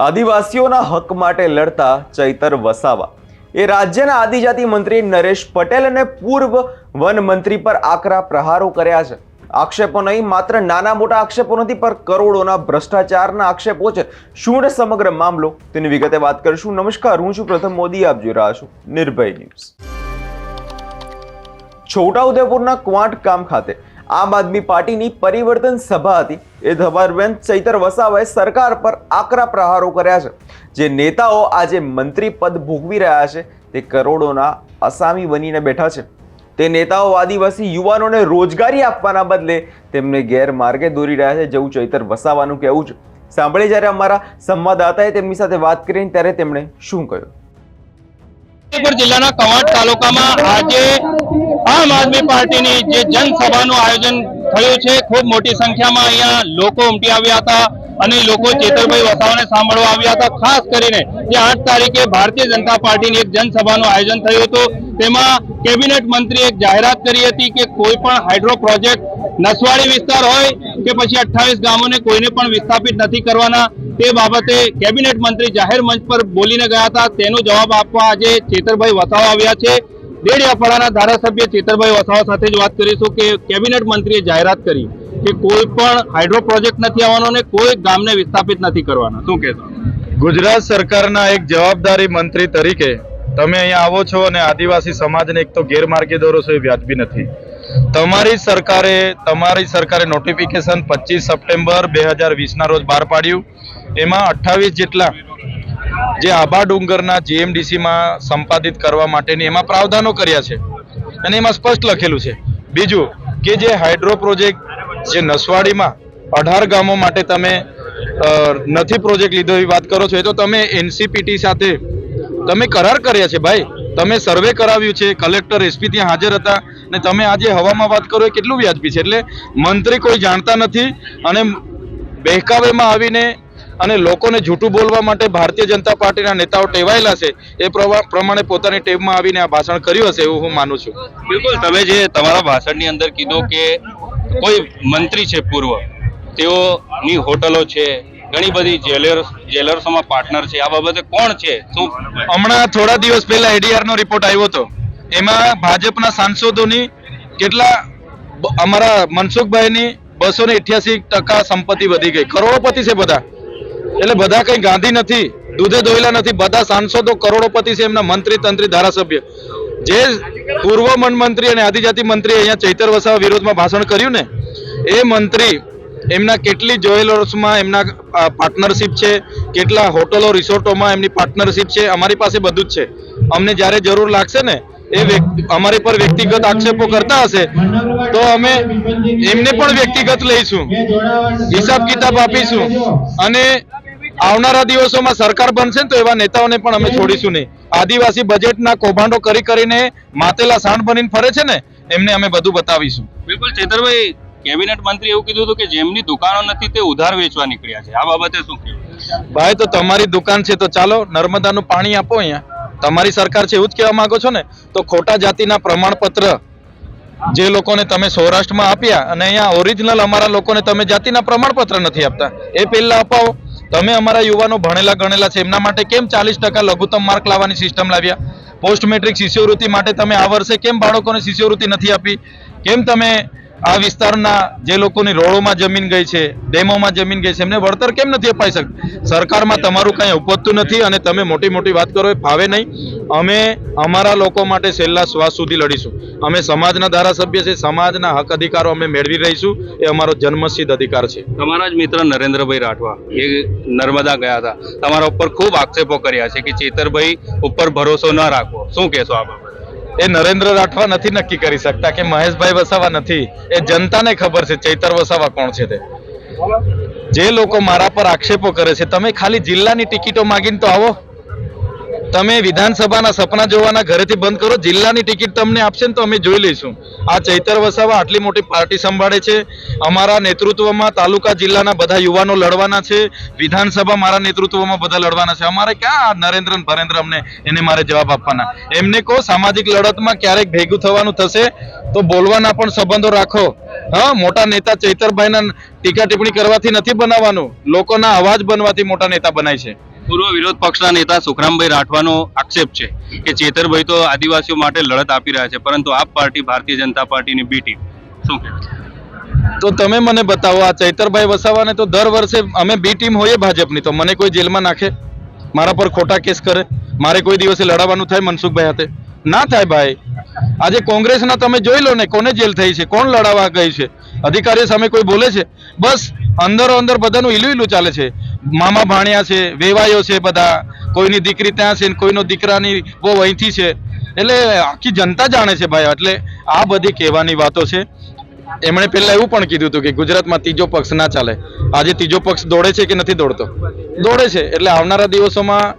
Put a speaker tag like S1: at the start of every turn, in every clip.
S1: આદિવાસીઓના હક માટે લડતા ચૈતર વસાવા એ રાજ્યના આદિજાતિ મંત્રી નરેશ પટેલ અને પૂર્વ વન મંત્રી પર આકરા પ્રહારો કર્યા છે। આક્ષેપો નહીં, માત્ર નાના મોટા આક્ષેપો નથી, પર કરોડોના ભ્રષ્ટાચારના આક્ષેપો છે। શું છે સમગ્ર મામલો તેની વિગતે વાત કરીશું। નમસ્કાર, હું છું પ્રથમ મોદી, આપ જોઈ રહ્યા છો નિર્ભય ન્યૂઝ। છોટાઉદેપુરના ક્વાંટ ગામ ખાતે આમ આદમી પાર્ટીની પરિવર્તન સભા હતી। એ દરમિયાન ચૈતર વસાવાએ સરકાર પર આકરા પ્રહારો કર્યા છે। જે નેતાઓ આજે મંત્રી પદ ભોગવી રહ્યા છે તે કરોડોના અસામી બનીને બેઠા છે। તે નેતાઓ આદિવાસી યુવાનોને રોજગારી આપવાના બદલે તેમને ગેરમાર્ગે દોરી રહ્યા છે, જેવું ચૈતર વસાવાનું કહેવું છે। સાંભળીએ જ્યારે અમારા સંવાદદાતાએ તેમની સાથે વાત કરીને ત્યારે તેમણે શું કહ્યું।
S2: જિલ્લાના કવાંટ તાલુકામાં આજે આમ આદમી પાર્ટીની જે જનસભાનું આયોજન થયું છે, ખૂબ મોટી સંખ્યામાં અહીંયા લોકો ઉમટી આવ્યા હતા અને લોકો ચેતરભાઈ વસાવાને સાંભળવા આવ્યા હતા। ખાસ કરીને જે 8 તારીખે ભારતીય જનતા પાર્ટીની એક જનસભાનું આયોજન થયું હતું, તેમાં કેબિનેટ મંત્રીએ એક જાહેરાત કરી હતી કે કોઈ પણ હાઇડ્રો પ્રોજેક્ટ નસવાડી વિસ્તાર હોય કે પછી 28 ગામોને કોઈને પણ વિસ્થાપિત નથી કરવાના। તે બાબતે કેબિનેટ મંત્રી જાહેર મંચ પર બોલીને ગયા હતા। તેનો જવાબ આપવા આજે ચેતરભાઈ વસાવા આવ્યા છે। ડેડિયાપાડાના ધારાસભ્ય ચેતરભાઈ વસાવા સાથે જ વાત કરીશું કે કેબિનેટ મંત્રીએ જાહેરાત કરી કે કોઈ પણ હાઇડ્રો પ્રોજેક્ટ નથી આવવાનો અને કોઈ ગામને વિસ્થાપિત નથી કરવાના, શું કહેશો?
S3: ગુજરાત સરકારના એક જવાબદારી મંત્રી તરીકે તમે અહીંયા આવો છો અને આદિવાસી સમાજને એક તો ગેરમાર્ગે દોરો છો, એ વ્યાજબી નથી। તમારી સરકારે નોટિફિકેશન 25 સપ્ટેમ્બર 2020 ના રોજ બહાર પાડ્યું। એમાં 28 જેટલા જે આબા ડુંગરના જીએમડીસીમાં સંપાદિત કરવા માટેની એમાં પ્રાવધાનો કર્યા છે અને એમાં સ્પષ્ટ લખેલું છે। બીજું કે જે હાઇડ્રો પ્રોજેક્ટ જે નસવાડીમાં 18 ગામો માટે તમે નથી પ્રોજેક્ટ લીધો એવી વાત કરો છો, એ તો તમે એનસીપીટી સાથે તમે કરાર કર્યા છે ભાઈ। તમે સર્વે કરાવ્યું છે, કલેક્ટર એસપી ત્યાં હાજર હતા ને તમે આજે હવામાં વાત કરો એ કેટલું વ્યાજબી છે? એટલે મંત્રી કોઈ જાણતા નથી અને બહેકાવેમાં આવીને અને લોકોને જૂઠું બોલવા માટે ભારતીય જનતા પાર્ટીના નેતાઓ ટેવાયેલા છે, એ પ્રમાણે પોતાની ટેબમાં આવીને આ ભાષણ કર્યું હશે એવું હું માનું છું।
S2: બિલકુલ, તમે જે તમારા ભાષણની અંદર કીધું કે કોઈ મંત્રી છે પૂર્વ, તેઓની હોટલો છે, ઘણી બધી જ્વેલર્સોમાં પાર્ટનર છે, આ બાબતે કોણ છે? શું
S3: હમણાં થોડા દિવસ પહેલા એડીઆર નો રિપોર્ટ આવ્યો હતો, એમાં ભાજપના સાંસદોની કેટલા અમારા મનસુખભાઈની 288% સંપત્તિ વધી ગઈ, કરોડોપતિ છે બધા। એટલે બધા કઈ ગાંધી નથી, દૂધે દોયલા નથી, બધા સાંસદો કરોડોપતિ છે, એમના મંત્રી તંત્રી ધારાસભ્ય। જે પૂર્વ વન મંત્રી અને આદિજાતિ મંત્રી અહીંયા ચૈતર વસાવા વિરોધમાં ભાષણ કર્યું ને, એ મંત્રી એમના કેટલી જ્વેલર્સમાં એમના પાર્ટનરશિપ છે, કેટલા હોટલો રિસોર્ટોમાં એમની પાર્ટનરશિપ છે, અમારી પાસે બધું જ છે। અમને જ્યારે જરૂર લાગશે ને એ અમારી પર વ્યક્તિગત આક્ષેપો કરતા હશે તો અમે એમને પણ વ્યક્તિગત લઈશું, હિસાબ કિતાબ આપીશું અને આવનારા દિવસોમાં સરકાર બનશે ને તો એવા નેતાઓને પણ અમે છોડીશું નહીં। આદિવાસી બજેટના કૌભાંડો કરીને માતેલા સાંડ બનીને ફરે છે ને, એમને અમે બધું બતાવીશું।
S2: બિલકુલ ચેતરભાઈ, કેબિનેટ મંત્રી એવું કીધું હતું કે જેમની દુકાનો નથી તે ઉધાર વેચવા નીકળ્યા છે, આ બાબતે શું કહેવું?
S3: ભાઈ, તો તમારી દુકાન છે તો ચાલો નર્મદાનું પાણી આપો અહીંયા, તમારી સરકાર છે એવું જ કહેવા માંગો છો ને? તો ખોટા જાતિના પ્રમાણપત્ર જે લોકોને તમે સૌરાષ્ટ્રમાં આપ્યા અને અહીંયા ઓરિજિનલ અમારા લોકોને તમે જાતિના પ્રમાણપત્ર નથી આપતા, એ પહેલા અપાવો। તમે અમારા યુવાનો ભણેલા ગણેલા છે, એમના માટે કેમ 40% લઘુત્તમ માર્ક લાવવાની સિસ્ટમ લાવ્યા? પોસ્ટ મેટ્રિક શિષ્યવૃત્તિ માટે તમે આ વર્ષે કેમ બાળકોને શિષ્યવૃત્તિ નથી આપી? કેમ તમે આ વિસ્તારના જે લોકોની રોડોમાં જમીન ગઈ છે, ડેમોમાં જમીન ગઈ છે, એમને વળતર કેમ નથી અપાઈ શકતા? સરકારમાં તમારું કંઈ ઉપજતું નથી અને તમે મોટી મોટી વાત કરો, એ ફાવે નહીં। અમે અમારા લોકો માટે છેલ્લા શ્વાસ સુધી લડીશું। અમે સમાજના ધારાસભ્ય છે, સમાજના હક અધિકારો અમે મેળવી રહીશું, એ અમારો જન્મસિદ્ધ અધિકાર છે।
S2: તમારા જ મિત્ર નરેન્દ્રભાઈ રાઠવા એ નર્મદા ગયા હતા, તમારા ઉપર ખૂબ આક્ષેપો કર્યા છે કે ચેતરભાઈ ઉપર ભરોસો ન રાખવો, શું કહેશો આ બાબતે?
S3: એ નરેન્દ્ર રાઠવા નથી નક્કી કરી શકતા કે મહેશભાઈ વસાવા નથી, એ જનતાને ખબર છે ચૈતર વસાવા કોણ છે તે। જે લોકો મારા પર આક્ષેપો કરે છે, તમે ખાલી જિલ્લાની ટિકિટો માંગીને તો આવો, તમે વિધાનસભાના સપના જોવાના ઘરેથી બંધ કરો, જિલ્લાની ટિકિટ તમને આપશે ને તો અમે જોઈ લઈશું। આ ચૈતર વસાવા આટલી મોટી પાર્ટી સંભાળે છે, અમારા નેતૃત્વમાં તાલુકા જિલ્લાના બધા યુવાનો લડવાના છે, વિધાનસભા મારા નેતૃત્વમાં બધા લડવાના છે। અમારે ક્યાં નરેન્દ્ર ભરેન્દ્ર એને મારે જવાબ આપવાના? એમને કહો સામાજિક લડતમાં ક્યારેક ભેગું થવાનું થશે તો બોલવાના પણ સંબંધો રાખો। હા, મોટા નેતા ચૈતરભાઈના ટીકા ટિપ્પણી કરવાથી નથી બનાવવાનું, લોકોના અવાજ બનવાથી મોટા નેતા બનાય છે।
S2: પૂર્વ વિરોધ પક્ષના નેતા સુખરામભાઈ રાઠવાનો આક્ષેપ છે કે ચેતરભાઈ તો આદિવાસીઓ માટે લડત આપી રહ્યા છે, પરંતુ આપ પાર્ટી ભારતીય જનતા પાર્ટીની બી ટીમ, શું કહેશો?
S3: તો તમે મને બતાવો, આ ચૈતરભાઈ વસાવાને તો દર વર્ષે અમે બી ટીમ હોઈએ ભાજપની, તો મને કોઈ જેલમાં નાખે, મારા પર ખોટા કેસ કરે, મારે કોઈ દિવસે લડાવવાનું થાય મનસુખભાઈ હાથે? ના થાય ભાઈ. આજે કોંગ્રેસના તમે જોઈ લો ને, કોને જેલ થઈ છે, કોણ લડાવવા ગઈ છે, અધિકારીઓ સામે કોઈ બોલે છે? બસ અંદરો અંદર બધાનું ઈલું ચાલે છે. મામા ભાણિયા છે, વેવાયો છે, બધા કોઈની દીકરી ત્યાં છે, કોઈનો દીકરાની બહુ અહીંથી છે, એટલે આખી જનતા જાણે છે ભાઈ. એટલે આ બધી કહેવાની વાતો છે. એમણે પહેલા એવું પણ કીધું હતું કે ગુજરાતમાં ત્રીજો પક્ષ ના ચાલે. આજે ત્રીજો પક્ષ દોડે છે કે નથી દોડતો? દોડે છે. એટલે આવનારા દિવસોમાં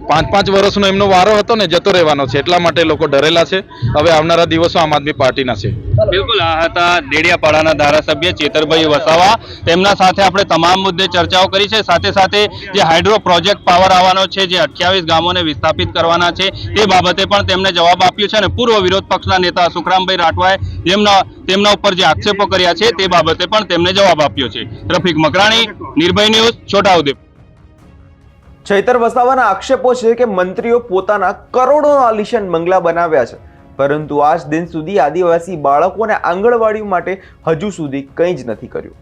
S3: 5 વર્ષનો એમનો વારો હતો ને, જતો રહેવાનો છે, એટલા માટે લોકો ડરેલા છે. હવે આવનારા દિવસો આમ આદમી પાર્ટીના છે.
S2: બિલકુલ, આ હતા દેડિયાપાડાના ધારાસભ્ય ચેતરભાઈ વસાવા. તેમના સાથે આપણે તમામ મુદ્દે ચર્ચાઓ કરી છે. સાથે સાથે જે હાઇડ્રો પ્રોજેક્ટ પાવર આવવાનો છે, જે 28 ગામોને વિસ્થાપિત કરવાના છે, તે બાબતે પણ તેમને જવાબ આપ્યો છે. અને પૂર્વ વિરોધ પક્ષના નેતા સુખરામભાઈ રાઠવાએ તેમના ઉપર જે આક્ષેપો કર્યા છે તે બાબતે પણ તેમને જવાબ આપ્યો છે. રફીક મકરાણી, નિર્ભય ન્યૂઝ, છોટાઉદેપુર.
S1: ચૈતર વસાવાના આક્ષેપો છે કે મંત્રીઓ પોતાના કરોડોના આલિશાન બંગલા બનાવ્યા છે, પરંતુ આજ દિન સુધી આદિવાસી બાળકોને આંગણવાડી માટે હજુ સુધી કંઈ જ નથી કર્યું.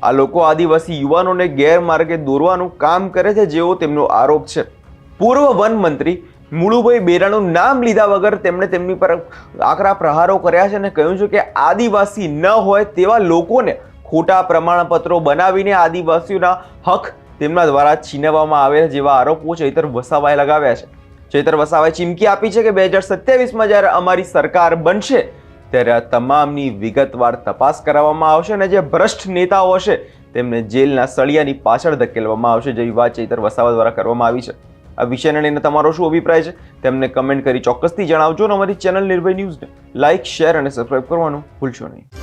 S1: આ લોકો આદિવાસી યુવાનોને ગેરમાર્ગે દોરવાનું કામ કરે છે, જેવો તેમનો આરોપ છે. પૂર્વ વન મંત્રી મુળુભાઈ બેરાનું નામ લીધા વગર તેમણે તેમની પર આકરા પ્રહારો કર્યા છે અને કહ્યું છે કે આદિવાસી ન હોય તેવા લોકોને ખોટા પ્રમાણપત્રો બનાવીને આદિવાસીઓના હક તેમના દ્વારા છીનવવામાં આવે જેવા આરોપો ચૈતર વસાવાએ લગાવ્યા છે. ચૈતર વસાવાએ ચીમકી આપી છે કે 2027માં જ્યારે અમારી સરકાર બનશે ત્યારે આ તમામની વિગતવાર તપાસ કરાવવામાં આવશે અને જે ભ્રષ્ટ નેતાઓ હશે તેમને જેલના સળિયાની પાછળ ધકેલવામાં આવશે, જેવી વાત ચૈતર વસાવા દ્વારા કરવામાં આવી છે. આ વિષયને લઈને તમારો શું અભિપ્રાય છે તેમને કમેન્ટ કરી ચોક્કસથી જણાવજો અને અમારી ચેનલ નિર્ભય ન્યૂઝને લાઇક, શેર અને સબસ્ક્રાઇબ કરવાનું ભૂલશો નહીં.